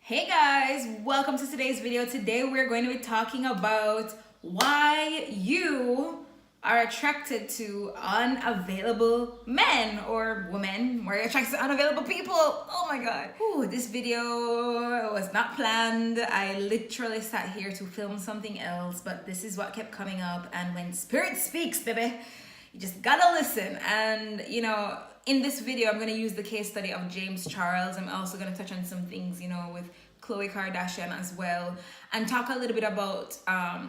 Hey guys, welcome to today's video. Today we're going to be talking about why you are attracted to unavailable men or women, why you're attracted to unavailable people. Oh my god. Ooh, this video was not planned. I literally sat here to film something else, but this is what kept coming up. And when spirit speaks, baby, you just gotta listen. And in this video, I'm going to use the case study of James Charles. I'm also going to touch on some things, with Khloe Kardashian as well, and talk a little bit about, how,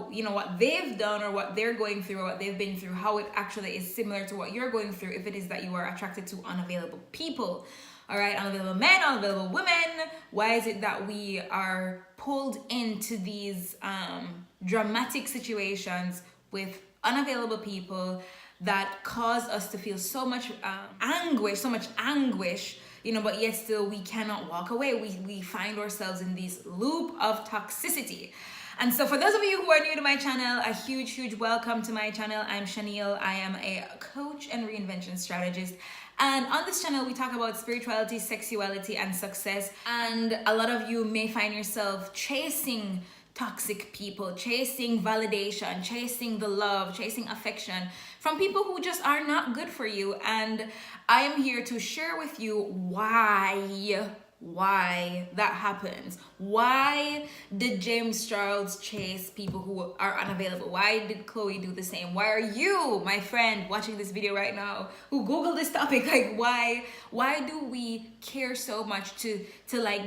what they've done or what they're going through or what they've been through, how it actually is similar to what you're going through if it is that you are attracted to unavailable people. All right, unavailable men, unavailable women. Why is it that we are pulled into these dramatic situations with unavailable people that cause us to feel so much anguish, but yet still we cannot walk away. We find ourselves in this loop of toxicity. And so for those of you who are new to my channel, a huge welcome to my channel. I'm Shaniel. I am a coach and reinvention strategist. And on this channel, we talk about spirituality, sexuality, and success. And a lot of you may find yourself chasing toxic people, chasing validation, chasing the love, chasing affection from people who just are not good for you. And I am here to share with you why that happens. Why did James Charles chase people who are unavailable? Why did Khloe do the same? Why are you, my friend, watching this video right now who Googled this topic? Like, why do we care so much to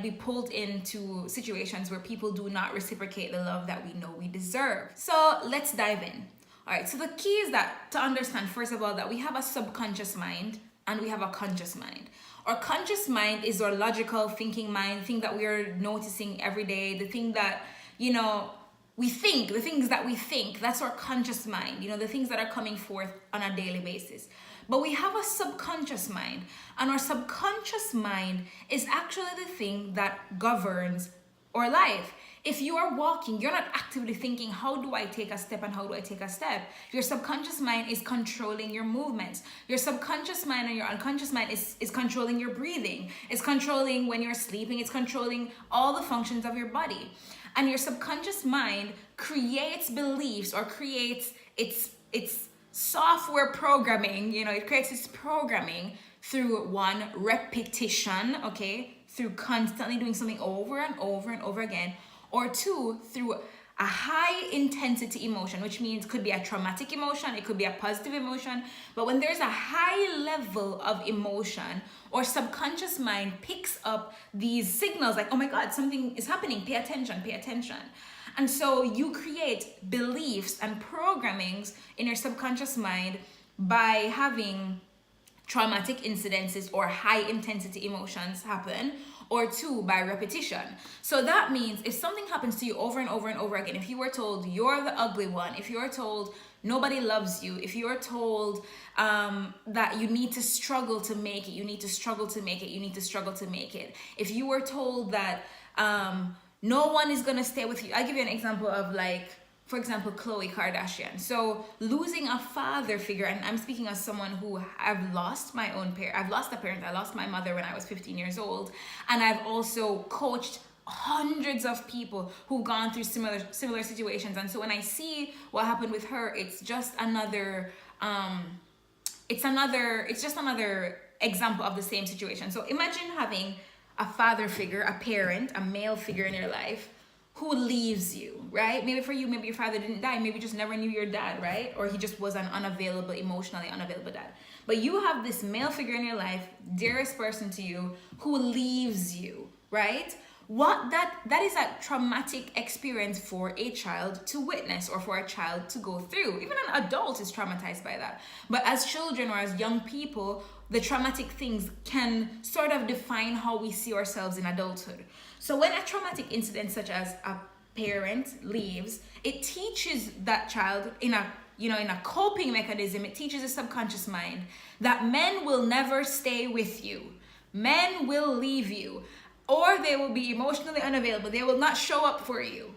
be pulled into situations where people do not reciprocate the love that we know we deserve? So let's dive in. All right, so the key is that to understand, first of all, that we have a subconscious mind and we have a conscious mind. Our conscious mind is our logical thinking mind, the thing that we are noticing every day, the thing that, we think, the things that we think, that's our conscious mind, the things that are coming forth on a daily basis. But we have a subconscious mind, and our subconscious mind is actually the thing that governs our life. If you are walking, you're not actively thinking, how do I take a step and how do I take a step? Your subconscious mind is controlling your movements. Your subconscious mind and your unconscious mind is controlling your breathing. It's controlling when you're sleeping. It's controlling all the functions of your body. And your subconscious mind creates beliefs or creates its software programming. It creates its programming through one, repetition, okay? Through constantly doing something over and over and over again. Or two, through a high intensity emotion, which means could be a traumatic emotion, it could be a positive emotion. But when there's a high level of emotion, our subconscious mind picks up these signals like, oh my God, something is happening, pay attention, pay attention. And so you create beliefs and programmings in your subconscious mind by having traumatic incidences or high intensity emotions happen, or two, by repetition. So that means if something happens to you over and over and over again, if you were told you're the ugly one, if you are told nobody loves you, if you are told that you need to struggle to make it, you need to struggle to make it, you need to struggle to make it, if you were told that no one is gonna stay with you. I'll give you an example of, like, for example, Khloe Kardashian. So losing a father figure, and I'm speaking as someone who I've lost my own parent. I've lost a parent. I lost my mother when I was 15 years old. And I've also coached hundreds of people who've gone through similar situations. And so when I see what happened with her, it's just another example of the same situation. So imagine having a father figure, a parent, a male figure in your life who leaves you, right? Maybe for you, maybe your father didn't die. Maybe you just never knew your dad, right? Or he just was an emotionally unavailable dad. But you have this male figure in your life, dearest person to you, who leaves you, right? That is a traumatic experience for a child to witness or for a child to go through. Even an adult is traumatized by that. But as children or as young people, the traumatic things can sort of define how we see ourselves in adulthood. So when a traumatic incident such as a parent leaves, it teaches that child in a coping mechanism, it teaches the subconscious mind that men will never stay with you. Men will leave you, or they will be emotionally unavailable. They will not show up for you.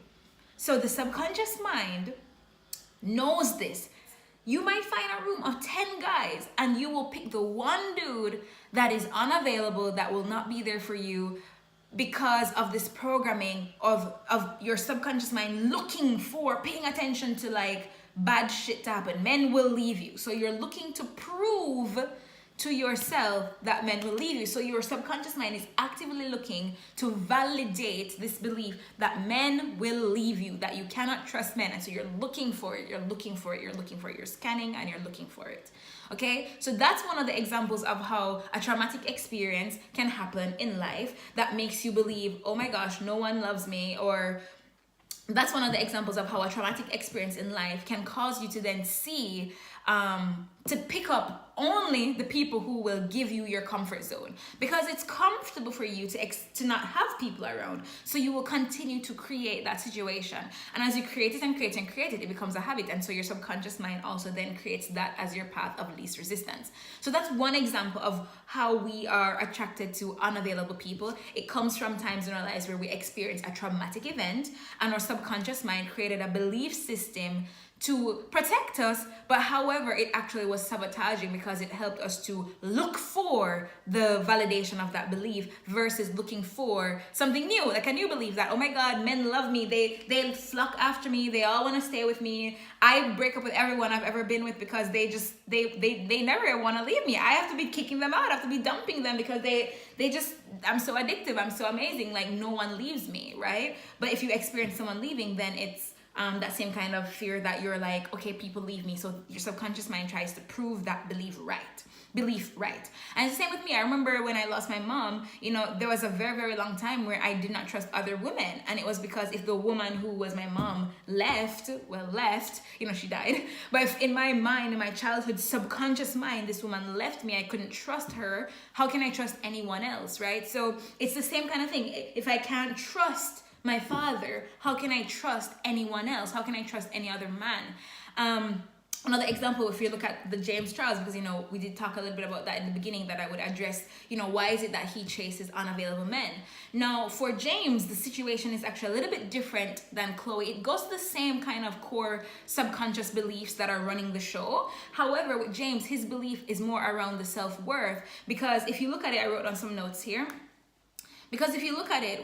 So the subconscious mind knows this. You might find a room of 10 guys and you will pick the one dude that is unavailable, that will not be there for you, because of this programming of your subconscious mind looking for, paying attention to like bad shit to happen. Men will leave you. So you're looking to prove to yourself that men will leave you. So your subconscious mind is actively looking to validate this belief that men will leave you, that you cannot trust men. And so you're looking for it, you're looking for it, you're looking for it, you're scanning and you're looking for it. Okay, so that's one of the examples of how a traumatic experience can happen in life that makes you believe, oh my gosh, no one loves me. Or that's one of the examples of how a traumatic experience in life can cause you to then see, to pick up only the people who will give you your comfort zone, because it's comfortable for you to not have people around. So you will continue to create that situation. And as you create it and create it and create it, it becomes a habit. And so your subconscious mind also then creates that as your path of least resistance. So that's one example of how we are attracted to unavailable people. It comes from times in our lives where we experience a traumatic event and our subconscious mind created a belief system to protect us, but however, it actually was sabotaging because it helped us to look for the validation of that belief versus looking for something new, like a new belief that, oh my God, men love me, they flock after me, they all want to stay with me. I break up with everyone I've ever been with because they never want to leave me. I have to be kicking them out, I have to be dumping them because I'm so addictive, I'm so amazing, like no one leaves me, right? But if you experience someone leaving, then it's that same kind of fear that you're like, okay, people leave me. So your subconscious mind tries to prove that belief right. And it's the same with me. I remember when I lost my mom, there was a very, very long time where I did not trust other women. And it was because if the woman who was my mom left, she died. But if in my mind, in my childhood subconscious mind, this woman left me, I couldn't trust her. How can I trust anyone else, right? So it's the same kind of thing. If I can't trust my father, how can I trust anyone else? How can I trust any other man? Another example, if you look at the James Charles, because we did talk a little bit about that in the beginning, that I would address, why is it that he chases unavailable men? Now, for James, the situation is actually a little bit different than Khloe. It goes to the same kind of core subconscious beliefs that are running the show. However, with James, his belief is more around the self-worth, because if you look at it, I wrote on some notes here. Because if you look at it,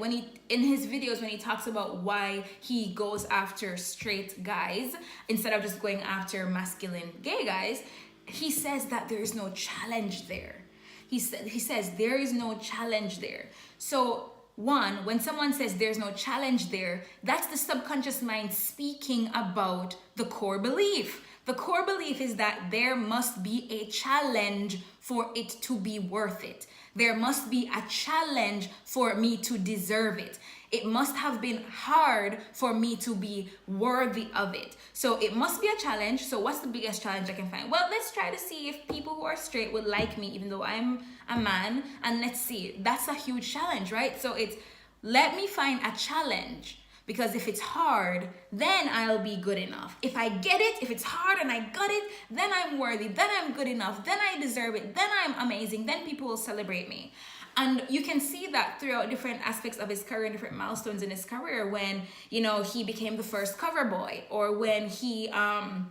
in his videos, when he talks about why he goes after straight guys instead of just going after masculine gay guys, he says that there is no challenge there. He says there is no challenge there. So one, when someone says there's no challenge there, that's the subconscious mind speaking about the core belief. The core belief is that there must be a challenge for it to be worth it. There must be a challenge for me to deserve it. It must have been hard for me to be worthy of it. So it must be a challenge. So what's the biggest challenge I can find? Well, let's try to see if people who are straight would like me, even though I'm a man. And let's see. That's a huge challenge, right? So it's, let me find a challenge. Because if it's hard, then I'll be good enough. If I get it, if it's hard and I got it, then I'm worthy, then I'm good enough, then I deserve it, then I'm amazing, then people will celebrate me. And you can see that throughout different aspects of his career, different milestones in his career, when, he became the first cover boy, or when he, had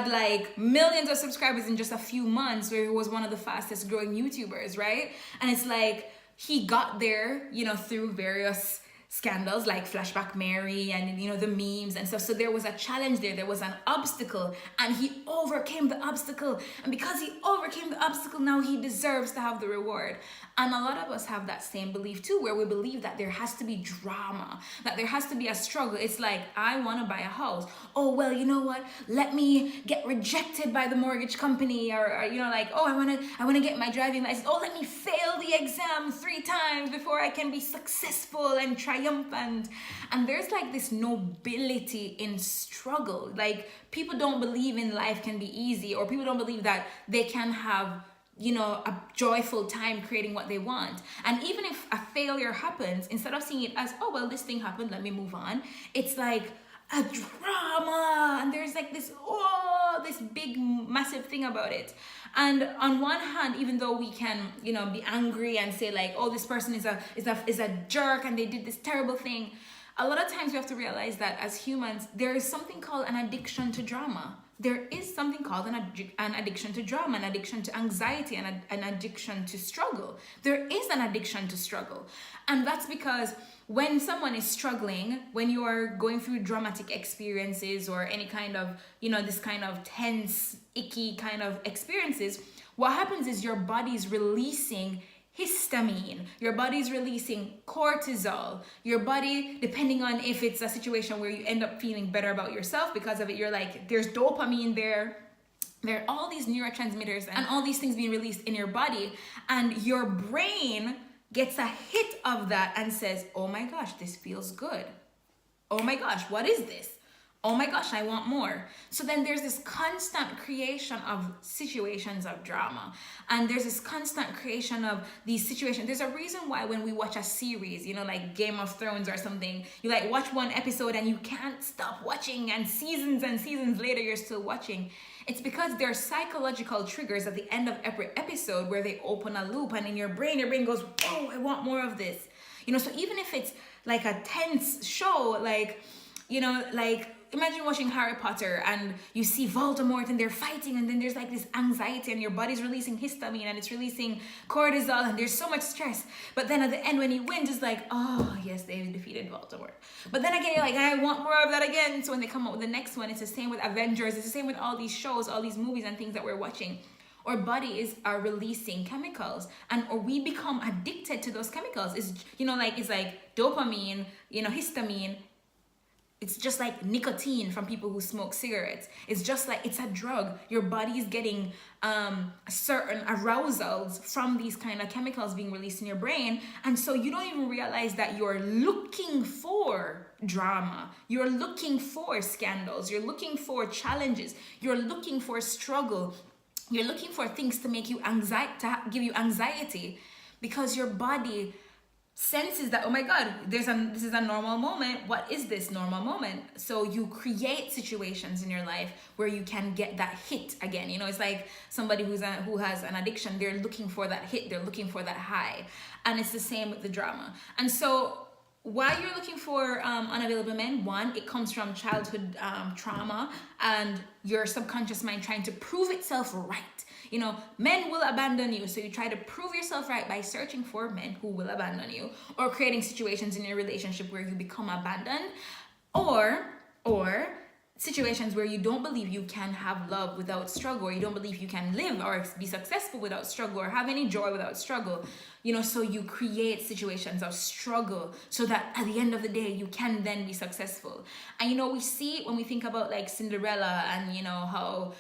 like millions of subscribers in just a few months, where he was one of the fastest growing YouTubers, right? And it's like, he got there, through various scandals like Flashback Mary and the memes and stuff. So there was a challenge there was an obstacle, and he overcame the obstacle, and because he overcame the obstacle, now he deserves to have the reward. And a lot of us have that same belief too, where we believe that there has to be drama, that there has to be a struggle. It's like, I want to buy a house. Oh, well, you know what? Let me get rejected by the mortgage company, or oh, I want to get my driving license. Oh, let me fail the exam 3 times before I can be successful and triumphant. And there's like this nobility in struggle. Like, people don't believe in life can be easy, or people don't believe that they can have a joyful time creating what they want. And even if a failure happens, instead of seeing it as, oh, well, this thing happened, let me move on, it's like a drama, and there's like this big massive thing about it. And on one hand, even though we can be angry and say like, oh, this person is a jerk and they did this terrible thing, a lot of times we have to realize that as humans, there is something called an addiction to drama. there is something called an addiction to drama, an addiction to anxiety, and an addiction to struggle. There is an addiction to struggle. And that's because when someone is struggling, when you are going through dramatic experiences or any kind of, this kind of tense, icky kind of experiences, what happens is your body is releasing histamine, your body's releasing cortisol, your body, depending on if it's a situation where you end up feeling better about yourself because of it, you're like, there's dopamine there are all these neurotransmitters and all these things being released in your body, and your brain gets a hit of that and says, oh my gosh, this feels good. Oh my gosh, what is this? Oh my gosh, I want more. So then there's this constant creation of situations of drama. And there's this constant creation of these situations. There's a reason why when we watch a series, like Game of Thrones or something, you like watch one episode and you can't stop watching, and seasons later you're still watching. It's because there are psychological triggers at the end of every episode where they open a loop, and in your brain goes, oh, I want more of this. So even if it's like a tense show, like imagine watching Harry Potter and you see Voldemort and they're fighting, and then there's like this anxiety and your body's releasing histamine and it's releasing cortisol and there's so much stress. But then at the end when he wins, it's like, oh yes, they defeated Voldemort. But then again, you're like, I want more of that again. So when they come out with the next one, it's the same with Avengers. It's the same with all these shows, all these movies and things that we're watching. Our bodies are releasing chemicals, or we become addicted to those chemicals. It's like dopamine, histamine. It's just like nicotine from people who smoke cigarettes. It's just like, it's a drug. Your body is getting certain arousals from these kind of chemicals being released in your brain. And so you don't even realize that you're looking for drama. You're looking for scandals. You're looking for challenges. You're looking for struggle. You're looking for things to make you give you anxiety, because your body senses that, oh my God, this is a normal moment. What is this normal moment? So you create situations in your life where you can get that hit again. It's like somebody who has an addiction. They're looking for that hit. They're looking for that high. And it's the same with the drama. And so why you're looking for unavailable men, one, it comes from childhood trauma and your subconscious mind trying to prove itself right. Men will abandon you, so you try to prove yourself right by searching for men who will abandon you, or creating situations in your relationship where you become abandoned, or situations where you don't believe you can have love without struggle, or you don't believe you can live or be successful without struggle, or have any joy without struggle. So you create situations of struggle so that at the end of the day you can then be successful. And we see when we think about like Cinderella and how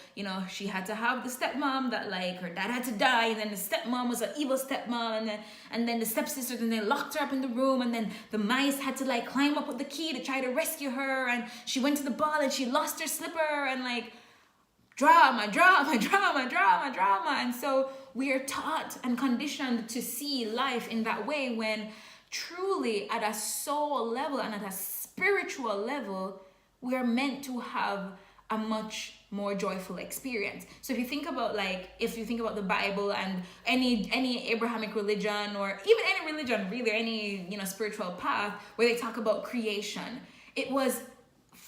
she had to have the stepmom that like her dad had to die, and then the stepmom was an evil stepmom, and then the stepsisters, and they locked her up in the room, and then the mice had to like climb up with the key to try to rescue her, and she went to the ball and she lost her slipper, and like drama. And so we are taught and conditioned to see life in that way, when truly at a soul level and at a spiritual level, we are meant to have a much more joyful experience. So if you think about the Bible and any Abrahamic religion, or even any religion really, any spiritual path where they talk about creation, it was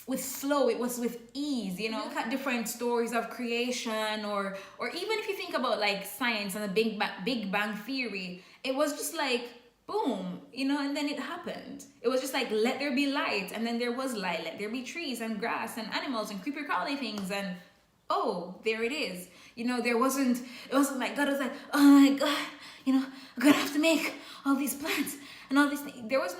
with flow, it was with ease. Look at different stories of creation, or even if you think about like science and the Big Bang Theory, it was just like boom, and then it happened. It was just like, let there be light, and then there was light. Let there be trees and grass and animals and creepy crawly things, and oh, there it is. It wasn't like God was like, oh my God, I'm gonna have to make all these plants and all these things. There was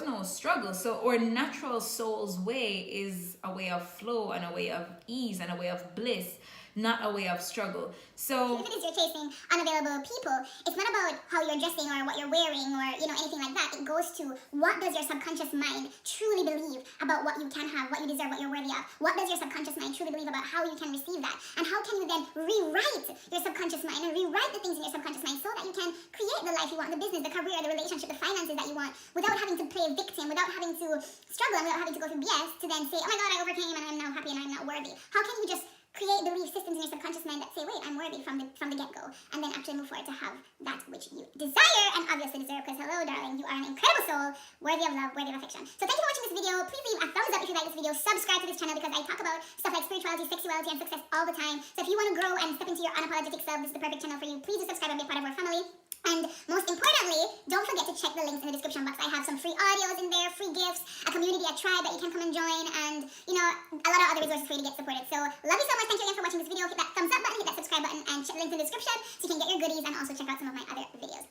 no struggle. So our natural soul's way is a way of flow and a way of ease and a way of bliss, not a way of struggle. So even if you're chasing unavailable people, it's not about how you're dressing or what you're wearing or anything like that. It goes to, what does your subconscious mind truly believe about what you can have, what you deserve, what you're worthy of? What does your subconscious mind truly believe about how you can receive that? And how can you then rewrite your subconscious mind and rewrite the things in your subconscious mind so that you can create the life you want, the business, the career, the relationship, the finances that you want, without having to play victim, without having to struggle, and without having to go through BS to then say, oh my God, I overcame and I'm now happy and I'm not worthy. How can you just create belief systems in your subconscious mind that say, wait, I'm worthy from the get-go, and then actually move forward to have that which you desire and obviously deserve, because hello, darling, You are an incredible soul, worthy of love, worthy of affection. So thank you for watching this video. Please leave a thumbs up if you like this video. Subscribe to this channel because I talk about stuff like spirituality, sexuality, and success all the time. So if you want to grow and step into your unapologetic self, this is the perfect channel for you. Please do subscribe and be a part of our family. And most importantly, don't forget to check the links in the description box. I have some free audios in there, free gifts, a community, a tribe that you can come and join, and, you know, a lot of other resources for you to get supported. So, love you so much. Thank you again for watching this video. Hit that thumbs up button, hit that subscribe button, and check the link in the description so you can get your goodies and also check out some of my other videos.